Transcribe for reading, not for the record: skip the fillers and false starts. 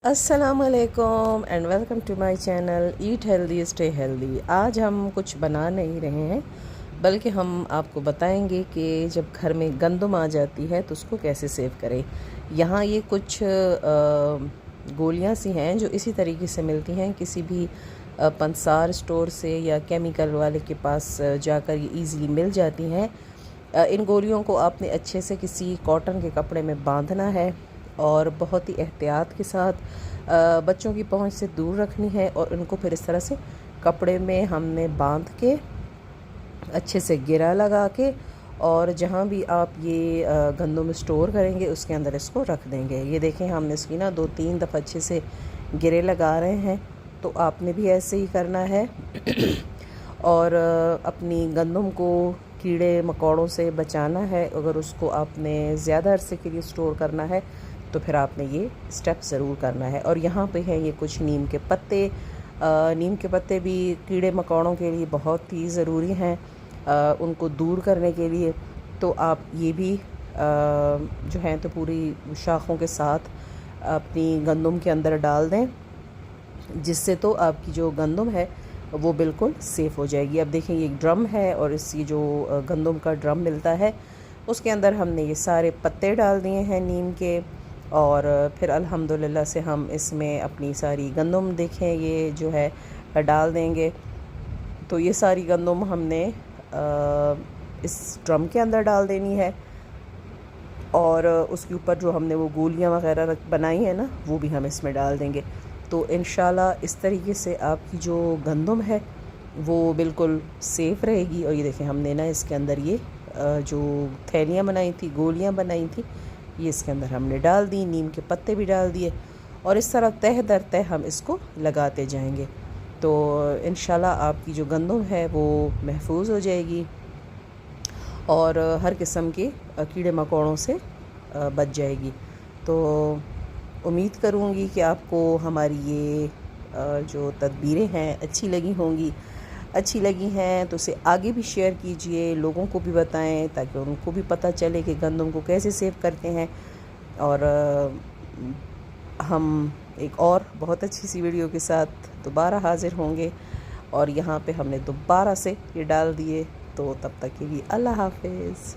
अस्सलामुअलैकुम and welcome to my channel eat healthy stay healthy. आज हम कुछ बना नहीं रहे हैं, बल्कि हम आपको बताएंगे कि जब घर में गंदम आ जाती है तो उसको कैसे सेव करें। यहाँ ये कुछ गोलियाँ सी हैं जो इसी तरीके से मिलती हैं किसी भी पंसार स्टोर से या केमिकल वाले के पास जाकर ये ईज़िली मिल जाती हैं। इन गोलियों को आपने अच्छे से किसी कॉटन के कपड़े में बांधना है और बहुत ही एहतियात के साथ बच्चों की पहुंच से दूर रखनी है। और इनको फिर इस तरह से कपड़े में हमने बांध के अच्छे से गिरा लगा के, और जहाँ भी आप ये गंदम स्टोर करेंगे उसके अंदर इसको रख देंगे। ये देखें, हमने इसकी ना 2-3 दफ़ा अच्छे से गिरे लगा रहे हैं, तो आपने भी ऐसे ही करना है। और अपनी गंदम को कीड़े मकोड़ों से बचाना है। अगर उसको आपने ज़्यादा अरसे के लिए स्टोर करना है तो फिर आपने ये स्टेप ज़रूर करना है। और यहाँ पे हैं ये कुछ नीम के पत्ते। नीम के पत्ते भी कीड़े मकोड़ों के लिए बहुत ही ज़रूरी हैं, उनको दूर करने के लिए। तो आप ये भी जो हैं तो पूरी शाखों के साथ अपनी गंदम के अंदर डाल दें, जिससे तो आपकी जो गंदम है वो बिल्कुल सेफ़ हो जाएगी। अब देखें, ये एक ड्रम है और इसी जो गंदम का ड्रम मिलता है उसके अंदर हमने ये सारे पत्ते डाल दिए हैं नीम के। और फिर अल्हम्दुलिल्लाह से हम इसमें अपनी सारी गंदम देखें ये जो है डाल देंगे। तो ये सारी गंदम हमने इस ड्रम के अंदर डाल देनी है, और उसके ऊपर जो हमने वो गोलियां वगैरह बनाई हैं ना, वो भी हम इसमें डाल देंगे। तो इंशाल्लाह इस तरीके से आपकी जो गंदम है वो बिल्कुल सेफ़ रहेगी। और ये देखें, हमने ना इसके अंदर ये जो थैलियाँ बनाई थी, गोलियाँ बनाई थी, ये इसके अंदर हमने डाल दी, नीम के पत्ते भी डाल दिए, और इस तरह तह दर तह हम इसको लगाते जाएंगे। तो इंशाल्लाह आपकी जो गंदम है वो महफूज हो जाएगी और हर किस्म के कीड़े मकोड़ों से बच जाएगी। तो उम्मीद करूँगी कि आपको हमारी ये जो तदबीरें हैं अच्छी लगी होंगी। अच्छी लगी हैं तो उसे आगे भी शेयर कीजिए, लोगों को भी बताएं, ताकि उनको भी पता चले कि गंदम को कैसे सेव करते हैं। और हम एक और बहुत अच्छी सी वीडियो के साथ दोबारा हाज़िर होंगे। और यहाँ पे हमने दोबारा से ये डाल दिए, तो तब तक के लिए अल्लाह हाफ़िज़।